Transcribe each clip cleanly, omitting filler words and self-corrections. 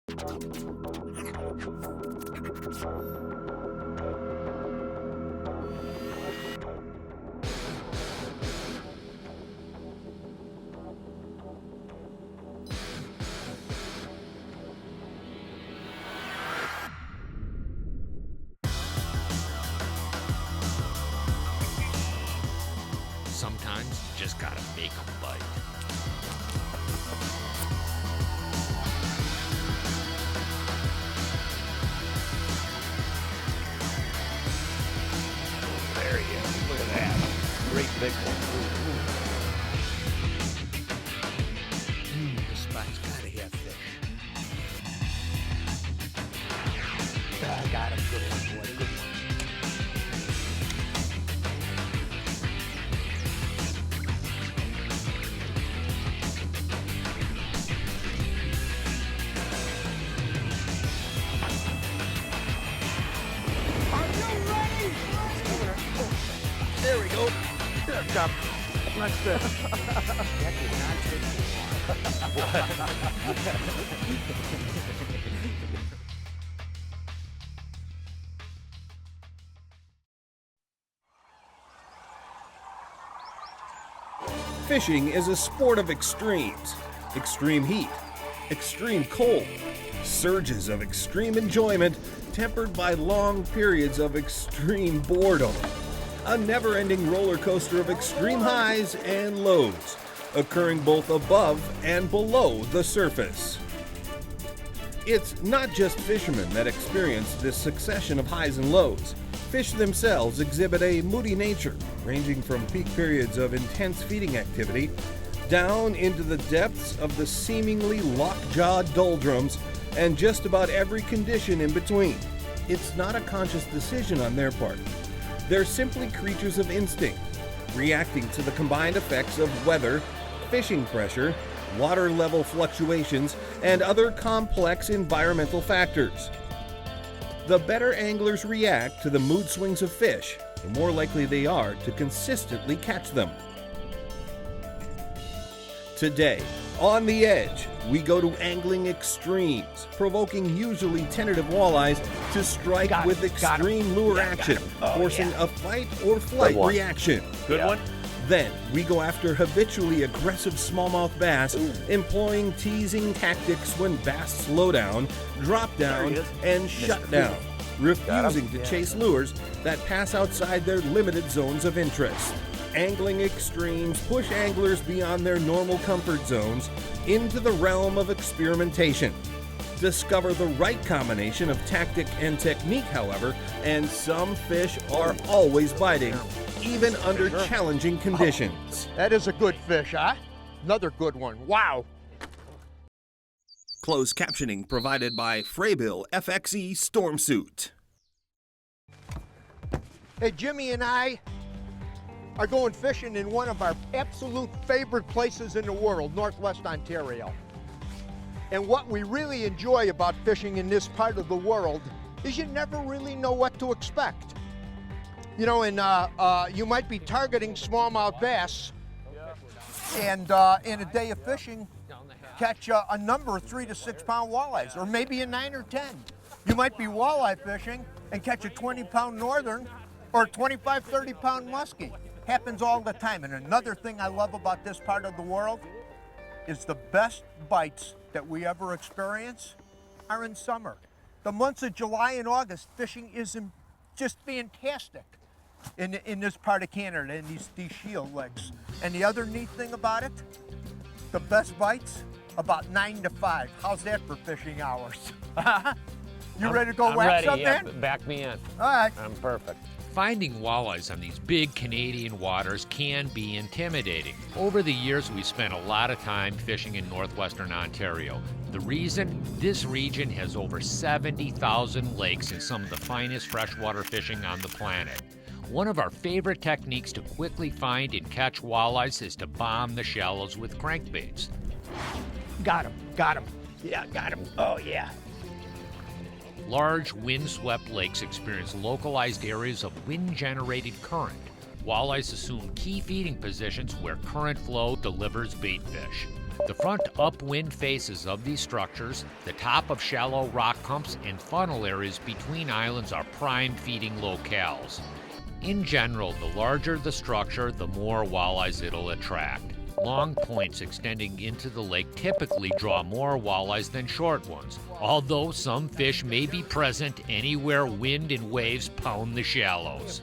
Sometimes you just gotta make a bite. There he is. Look at that. Great big one. This spot's gotta have fish. I got him. Good one, boy. Good one. There we go. There it comes. Nice fish. That did not take Fishing is a sport of extremes. Extreme heat, extreme cold, surges of extreme enjoyment tempered by long periods of extreme boredom. A never-ending roller coaster of extreme highs and lows, occurring both above and below the surface. It's not just fishermen that experience this succession of highs and lows. Fish themselves exhibit a moody nature, ranging from peak periods of intense feeding activity down into the depths of the seemingly lockjawed doldrums and just about every condition in between. It's not a conscious decision on their part. They're simply creatures of instinct, reacting to the combined effects of weather, fishing pressure, water level fluctuations, and other complex environmental factors. The better anglers react to the mood swings of fish, the more likely they are to consistently catch them. Today, on The Edge, we go to angling extremes, provoking usually tentative walleyes to strike with extreme lure action, forcing a fight or flight reaction. Good one. Then we go after habitually aggressive smallmouth bass, employing teasing tactics when bass slow down, drop down, and shut down, refusing to chase lures that pass outside their limited zones of interest. Angling extremes push anglers beyond their normal comfort zones into the realm of experimentation. Discover the right combination of tactic and technique, however, and some fish are always biting, even under challenging conditions. That is a good fish, huh? Another good one. Wow. Closed captioning provided by Fraybill FXE Stormsuit. Hey, Jimmy and I are going fishing in one of our absolute favorite places in the world, Northwest Ontario. And what we really enjoy about fishing in this part of the world is you never really know what to expect. You know, and you might be targeting smallmouth bass, and in a day of fishing, catch a number of 3 to 6 pound walleyes, or maybe a 9 or 10. You might be walleye fishing and catch a 20-pound northern or a 25, 30-pound muskie. Happens all the time. And another thing I love about this part of the world is the best bites that we ever experience are in summer. The months of July and August, fishing is just fantastic in this part of Canada, in these shield lakes. And the other neat thing about it, the best bites, about 9 to 5. How's that for fishing hours? You ready to go whack something? Yeah, back me in. All right. I'm perfect. Finding walleyes on these big Canadian waters can be intimidating. Over the years, we've spent a lot of time fishing in northwestern Ontario. The reason? This region has over 70,000 lakes and some of the finest freshwater fishing on the planet. One of our favorite techniques to quickly find and catch walleyes is to bomb the shallows with crankbaits. Got him. Yeah, got him. Oh, yeah. Large windswept lakes experience localized areas of wind-generated current. Walleyes assume key feeding positions where current flow delivers bait fish. The front upwind faces of these structures, the top of shallow rock humps, and funnel areas between islands are prime feeding locales. In general, the larger the structure, the more walleyes it'll attract. Long points extending into the lake typically draw more walleyes than short ones, although some fish may be present anywhere wind and waves pound the shallows.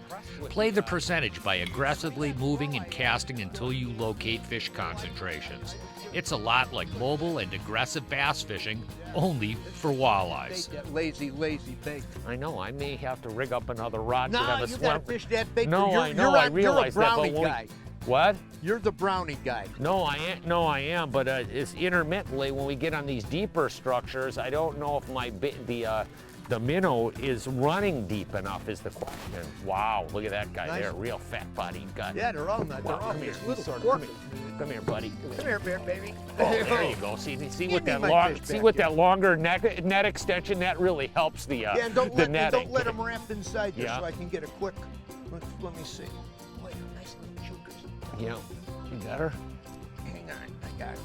Play the percentage by aggressively moving and casting until you locate fish concentrations. It's a lot like mobile and aggressive bass fishing, only for walleyes. That lazy bait. I know, I may have to rig up another rod No, to have a you swim. gotta fish that bait. No, I know, I realize you're a that, but brownie when we- guy. What? You're the brownie guy. No, I am, but it's intermittently when we get on these deeper structures, I don't know if the minnow is running deep enough is the question. Wow, look at that guy Nice. there, real fat body guy. Yeah, they're all not. They're Wow, all come here, just little sort of, porky. come here, buddy. Come here, bear baby. Oh, there you go. See Give with me that my long, fish see back with here. that longer net extension, that really helps the Yeah, and don't the let netting. them wrap inside there Yeah. so I can get a quick. Let me see. Wait, nice little chokers. Yeah, you better. Hang on, I got it.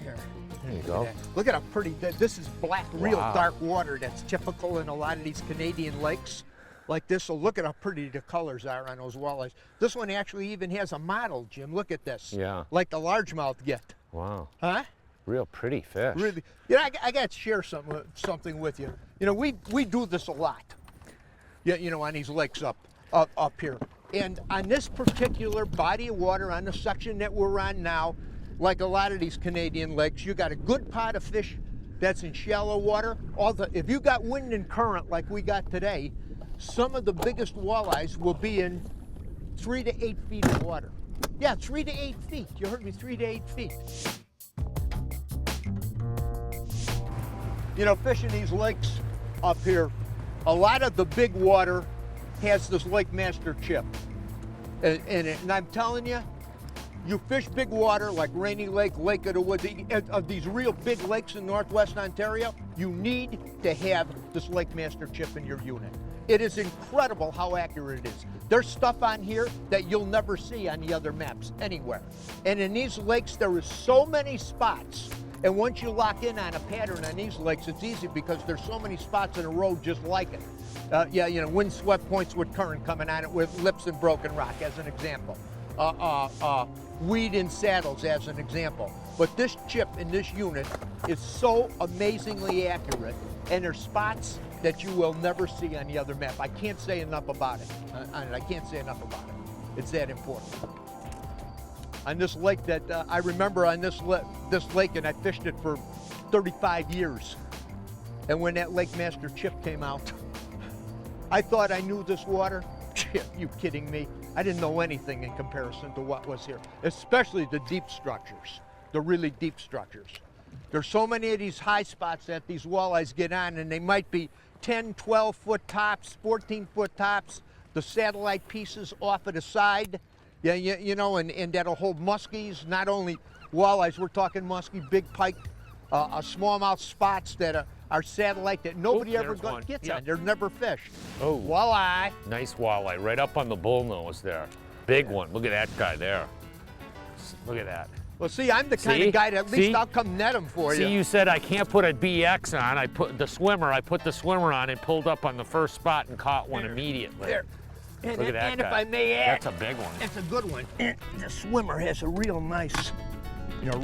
Here. There you Look go. at that. Look at how pretty. This is black, real Wow. dark water that's typical in a lot of these Canadian lakes like this. So look at how pretty the colors are on those walleyes. This one actually even has a model, Jim. Look at this. Yeah. Like the largemouth get. Wow, Huh? real pretty fish. Really? Yeah, I got to share something with you. You know, we do this a lot. Yeah, you know, on these lakes up here. And on this particular body of water, on the section that we're on now, like a lot of these Canadian lakes, you got a good pot of fish that's in shallow water. If you got wind and current like we got today, some of the biggest walleyes will be in 3 to 8 feet of water. Yeah, 3 to 8 feet. You heard me, 3 to 8 feet. You know, fishing these lakes up here, a lot of the big water has this Lake Master chip in it. And I'm telling you, you fish big water like Rainy Lake, Lake of the Woods, of these real big lakes in Northwest Ontario, you need to have this Lake Master chip in your unit. It is incredible how accurate it is. There's stuff on here that you'll never see on the other maps anywhere. And in these lakes, there is so many spots. And once you lock in on a pattern on these lakes, it's easy because there's so many spots in a row just like it. Yeah, you know, windswept points with current coming on it with lips and broken rock as an example. Weed in saddles as an example. But this chip in this unit is so amazingly accurate, and there's spots that you will never see on the other map. I can't say enough about it. I can't say enough about it. It's that important. On this lake that I remember on this lake, and I fished it for 35 years. And when that Lake Master chip came out, I thought I knew this water. You kidding me? I didn't know anything in comparison to what was here, especially the deep structures, the really deep structures. There's so many of these high spots that these walleyes get on, and they might be 10, 12-foot tops, 14-foot tops, the satellite pieces off of the side. Yeah, you know, and that'll hold muskies, not only walleyes, we're talking muskie, big pike, smallmouth spots that are satellite that nobody ever gets on. They're never fished. Oh, Walleye. nice walleye, right up on the bullnose there. Big one. Look at that guy there. Look at that. Well, see, I'm the kind of guy that at least I'll come net them for you. See, you said I can't put a BX on. I put the swimmer on and pulled up on the first spot and caught one immediately. There. And, Look at that and guy. if I may add, That's a big one. that's a good one. And the swimmer has a real nice,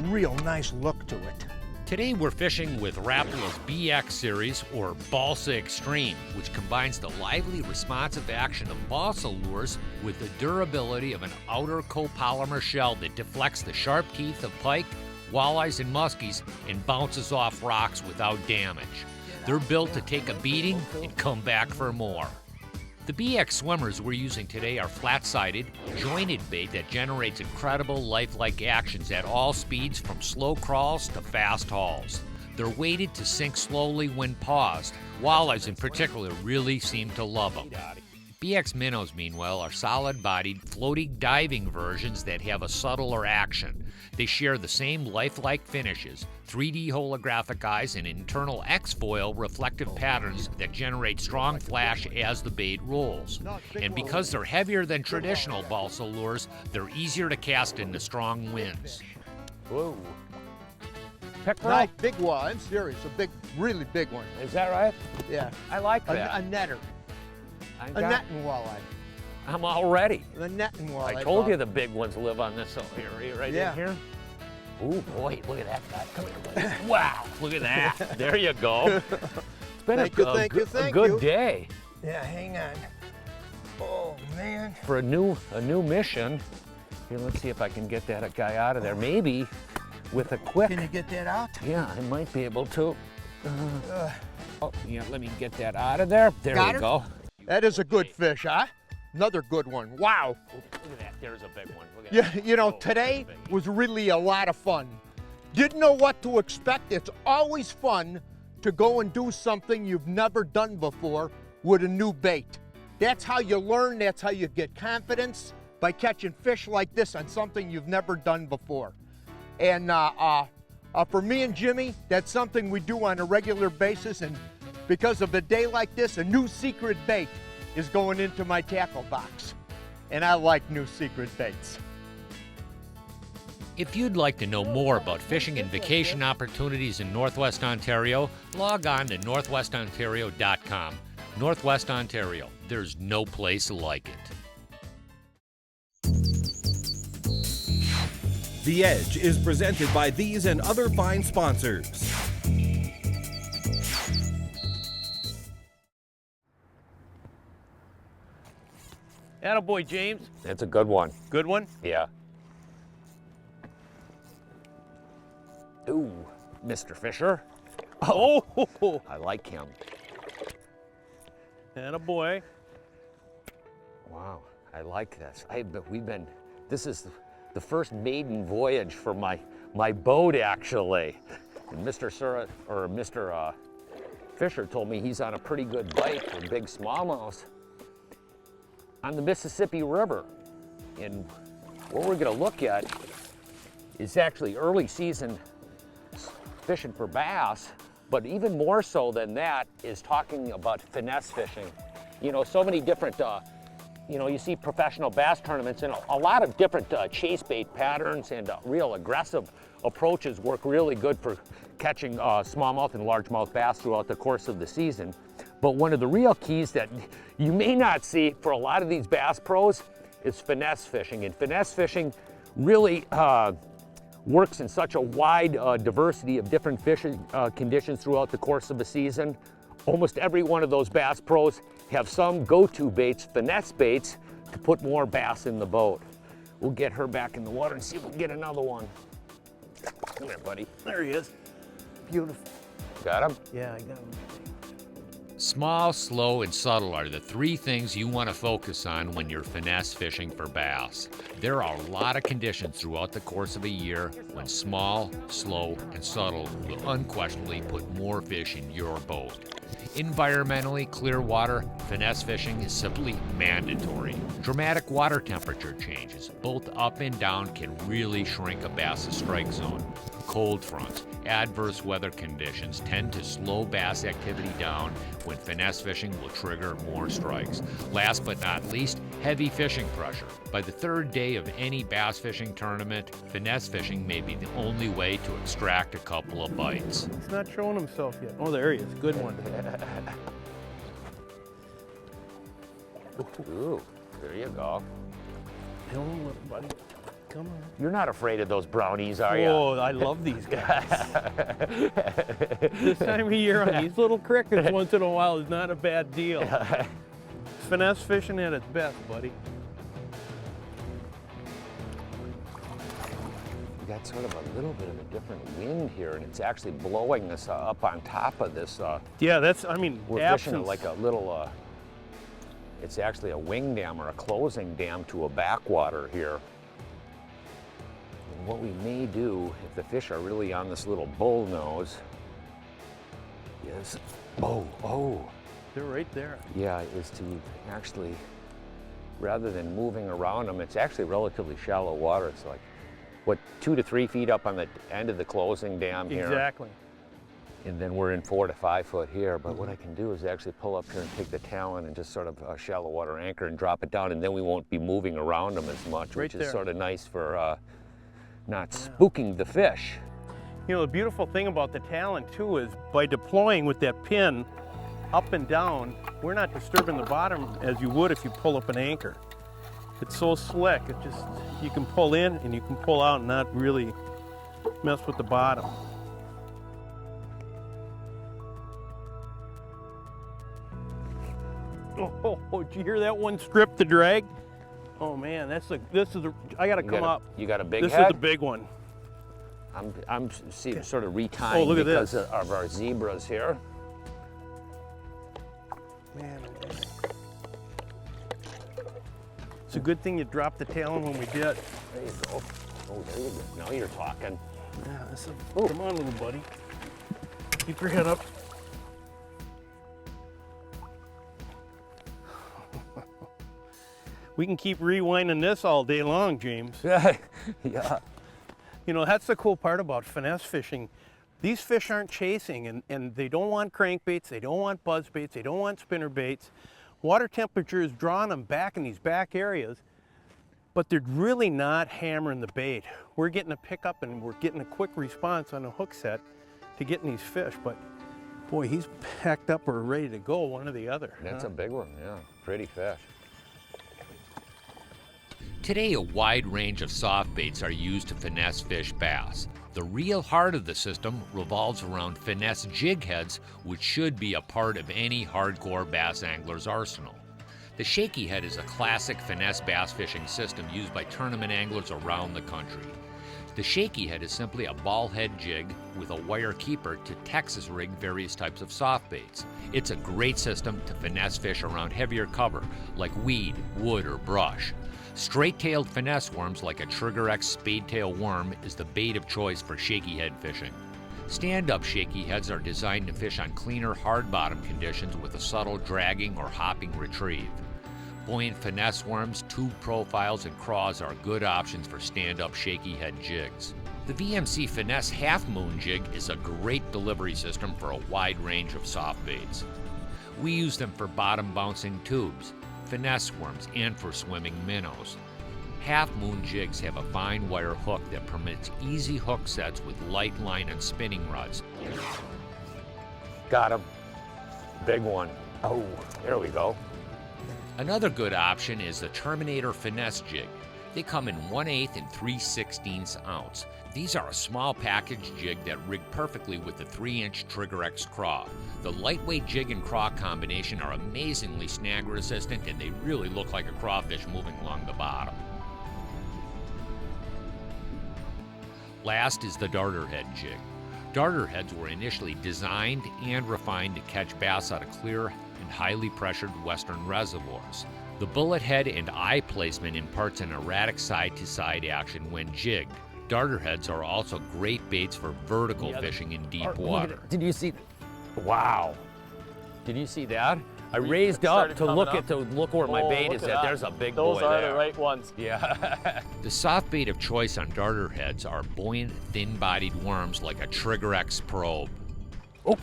real nice look to it. Today we're fishing with Rapala's BX series, or Balsa Extreme, which combines the lively, responsive action of balsa lures with the durability of an outer copolymer shell that deflects the sharp teeth of pike, walleyes, and muskies and bounces off rocks without damage. They're built to take a beating and come back for more. The BX swimmers we're using today are flat-sided, jointed bait that generates incredible lifelike actions at all speeds from slow crawls to fast hauls. They're weighted to sink slowly when paused. Walleyes in particular really seem to love them. BX minnows, meanwhile, are solid-bodied, floating diving versions that have a subtler action. They share the same lifelike finishes, 3D holographic eyes, and internal X-foil reflective patterns that generate strong flash as the bait rolls. And because they're heavier than traditional balsa lures, they're easier to cast into strong winds. Whoa. Pickerel? Nice big wall. I'm serious. A big, really big one. Is that right? Yeah. I like A that. netter. A netting walleye. I'm all ready. The netting walleye. I told you the big ones live on this area right Yeah. in here. Oh boy, look at that guy. Come here, buddy. Wow, look at that. There you go. It's been a good day. Yeah, hang on. Oh man. For a new mission. Here, let's see if I can get that guy out of there. Maybe with a quick. Can you get that out? Yeah, I might be able to. Oh, yeah, let me get that out of there. There we go. That is a good fish, huh? Another good one. Wow. Look at that. There's a big one. Look at Yeah, that. you know, Oh, today big. was really a lot of fun. Didn't know what to expect. It's always fun to go and do something you've never done before with a new bait. That's how you learn. That's how you get confidence, by catching fish like this on something you've never done before. And for me and Jimmy, that's something we do on a regular basis. And because of a day like this, a new secret bait is going into my tackle box. And I like new secret baits. If you'd like to know more about fishing and vacation opportunities in Northwest Ontario, log on to northwestontario.com. Northwest Ontario, there's no place like it. The Edge is presented by these and other fine sponsors. Attaboy, James. That's a good one. Good one. Yeah. Ooh, Mr. Fisher. Oh, I like him. attaboy. Wow, I like this. This is the first maiden voyage for my boat, actually. And Mr. Fisher told me he's on a pretty good bite for big smallmouth on the Mississippi River. And what we're gonna look at is actually early season fishing for bass, but even more so than that is talking about finesse fishing. You know, so many different, you see professional bass tournaments, and a lot of different chase bait patterns and real aggressive approaches work really good for catching smallmouth and largemouth bass throughout the course of the season. But one of the real keys that you may not see for a lot of these bass pros is finesse fishing. And finesse fishing really works in such a wide diversity of different fishing conditions throughout the course of a season. Almost every one of those bass pros have some go-to baits, finesse baits, to put more bass in the boat. We'll get her back in the water and see if we can get another one. Come here, buddy. There he is. Beautiful. Got him? Yeah, I got him. Small, slow, and subtle are the three things you want to focus on when you're finesse fishing for bass. There are a lot of conditions throughout the course of a year when small, slow, and subtle will unquestionably put more fish in your boat. Environmentally clear water, finesse fishing is simply mandatory. Dramatic water temperature changes, both up and down, can really shrink a bass's strike zone. Cold fronts, adverse weather conditions tend to slow bass activity down when finesse fishing will trigger more strikes. Last but not least, heavy fishing pressure. By the third day of any bass fishing tournament, finesse fishing may be the only way to extract a couple of bites. He's not showing himself yet. Oh, there he is. Good one. Ooh, there you go. Come on, little buddy. Come on. You're not afraid of those brownies, are you? Oh, I love these guys. This time of year on these little crickets once in a while is not a bad deal. Finesse fishing at its best, buddy. We got sort of a little bit of a different wind here, and it's actually blowing us up on top of this. Yeah, that's, I mean, We're fishing at like a little, it's actually a wing dam or a closing dam to a backwater here. And what we may do, if the fish are really on this little bull nose, is, They're right there. yeah, is to actually, rather than moving around them, it's actually relatively shallow water. It's like, what, 2 to 3 feet up on the end of the closing dam here. Exactly. And then we're in 4 to 5 foot here. But what I can do is actually pull up here and take the talon and just sort of shallow water anchor and drop it down, and then we won't be moving around them as much, Right which is there. sort of nice for not spooking the fish. You know, the beautiful thing about the Talon too is by deploying with that pin up and down, we're not disturbing the bottom as you would if you pull up an anchor. It's so slick, it just, you can pull in and you can pull out and not really mess with the bottom. Oh, did you hear that one strip the drag? Oh man, I gotta come up. You got a big This head? is the big one. I'm sort of retying look at because this. of our zebras here. Man, oh man. It's a good thing you dropped the Talon when we did. There you go. Oh, there you go. Now you're talking. Yeah, come on, little buddy. Keep your head up. We can keep rewinding this all day long, James. Yeah. You know, that's the cool part about finesse fishing. These fish aren't chasing, and they don't want crankbaits, they don't want buzzbaits, they don't want spinner baits. Water temperature is drawing them back in these back areas, but they're really not hammering the bait. We're getting a pickup and we're getting a quick response on a hook set to getting these fish, but boy, he's packed up or ready to go, one or the other. That's a big one, yeah. Pretty fish. Today, a wide range of soft baits are used to finesse fish bass. The real heart of the system revolves around finesse jig heads, which should be a part of any hardcore bass angler's arsenal. The shaky head is a classic finesse bass fishing system used by tournament anglers around the country. The shaky head is simply a ball head jig with a wire keeper to Texas rig various types of soft baits. It's a great system to finesse fish around heavier cover like weed, wood, or brush. Straight-tailed finesse worms like a Trigger X spadetail worm is the bait of choice for shaky head fishing. Stand-up shaky heads are designed to fish on cleaner hard bottom conditions with a subtle dragging or hopping retrieve. Buoyant finesse worms, tube profiles, and craws are good options for stand-up shaky head jigs. The VMC Finesse Half Moon Jig is a great delivery system for a wide range of soft baits. We use them for bottom bouncing tubes, finesse worms, and for swimming minnows. Half Moon jigs have a fine wire hook that permits easy hook sets with light line and spinning rods. Got him. Big one. Oh, there we go. Another good option is the Terminator Finesse Jig. They come in 1/8 and 3/16 ounce. These are a small package jig that rig perfectly with the 3-inch Trigger X craw. The lightweight jig and craw combination are amazingly snag resistant, and they really look like a crawfish moving along the bottom. Last is the darter head jig. Darter heads were initially designed and refined to catch bass out of clear and highly pressured western reservoirs. The bullet head and eye placement imparts an erratic side-to-side action when jigged. Darter heads are also great baits for vertical fishing in deep water. Did you see? Wow. Did you see that? I raised up to look where my bait is at. There's a big boy there. Those are the right ones. Yeah. The soft bait of choice on darter heads are buoyant, thin-bodied worms like a Trigger X probe. Oh.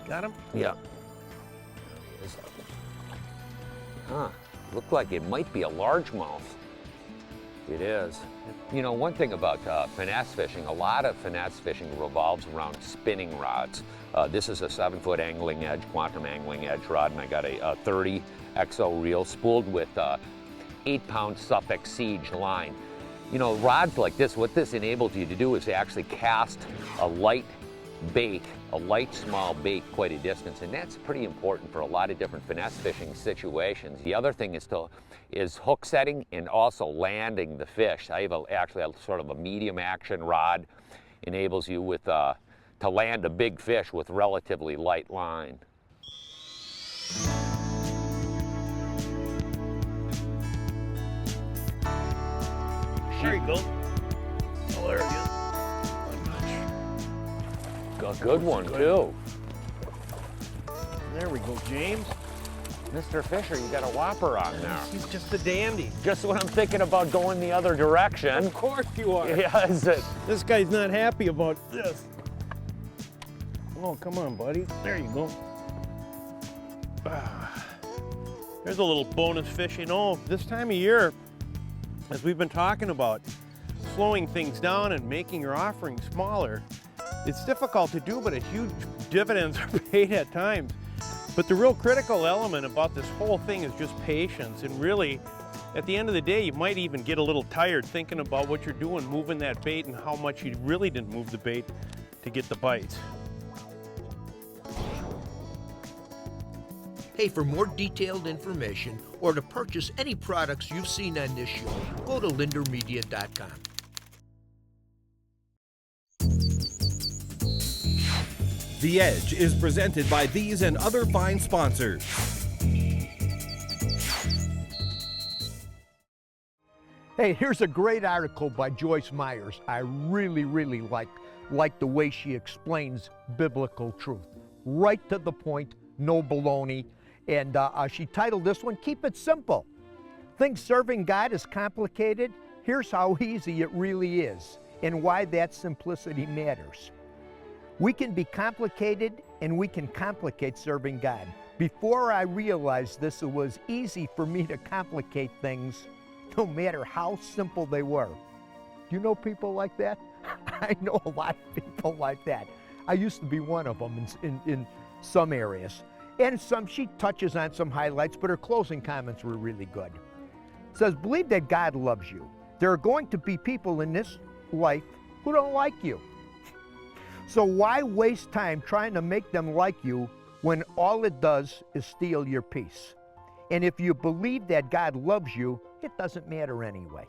Got him? Yeah. Huh. Looked like it might be a largemouth. It is. You know, one thing about finesse fishing, a lot of finesse fishing revolves around spinning rods. This is a 7-foot angling edge, quantum angling edge rod, and I got a 30 XO reel spooled with 8-pound Suffolk Siege line. You know, rods like this, what this enables you to do is to actually cast a light bait, a light small bait quite a distance, and that's pretty important for a lot of different finesse fishing situations. The other thing is hook setting and also landing the fish. I have actually a sort of a medium action rod, enables you with to land a big fish with relatively light line. There you go. Oh, there it is. A good one too. There we go, James. Mr. Fisher, you got a whopper on there. He's just a dandy. Just when I'm thinking about going the other direction. Of course you are. Yeah, is it? This guy's not happy about this. Oh, come on, buddy. There you go. There's a little bonus fish. You know, this time of year, as we've been talking about, slowing things down and making your offering smaller. It's difficult to do, but a huge dividends are paid at times. But the real critical element about this whole thing is just patience. And really, at the end of the day, you might even get a little tired thinking about what you're doing, moving that bait, and how much you really didn't move the bait to get the bites. Hey, for more detailed information or to purchase any products you've seen on this show, go to lindermedia.com. The Edge is presented by these and other fine sponsors. Hey, here's a great article by Joyce Myers. I really like the way she explains biblical truth. Right to the point, no baloney. And she titled this one, Keep It Simple. Think serving God is complicated? Here's how easy it really is and why that simplicity matters. We can be complicated and we can complicate serving God. Before I realized this, it was easy for me to complicate things no matter how simple they were. Do you know people like that? I know a lot of people like that. I used to be one of them in some areas. And she touches on some highlights, but her closing comments were really good. It says, believe that God loves you. There are going to be people in this life who don't like you. So why waste time trying to make them like you when all it does is steal your peace? And if you believe that God loves you, it doesn't matter anyway.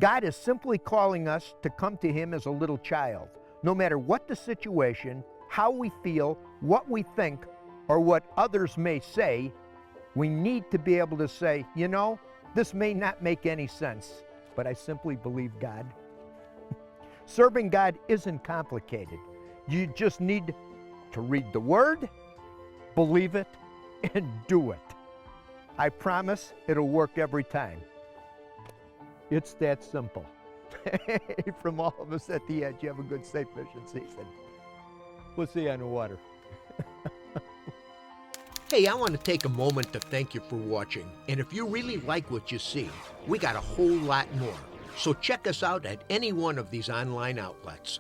God is simply calling us to come to Him as a little child. No matter what the situation, how we feel, what we think, or what others may say, we need to be able to say, you know, this may not make any sense, but I simply believe God. Serving God isn't complicated. You just need to read the Word, believe it, and do it. I promise it'll work every time. It's that simple. From all of us at The Edge, you have a good, safe fishing season. We'll see you on the water. Hey, I want to take a moment to thank you for watching. And if you really like what you see, we got a whole lot more. So check us out at any one of these online outlets.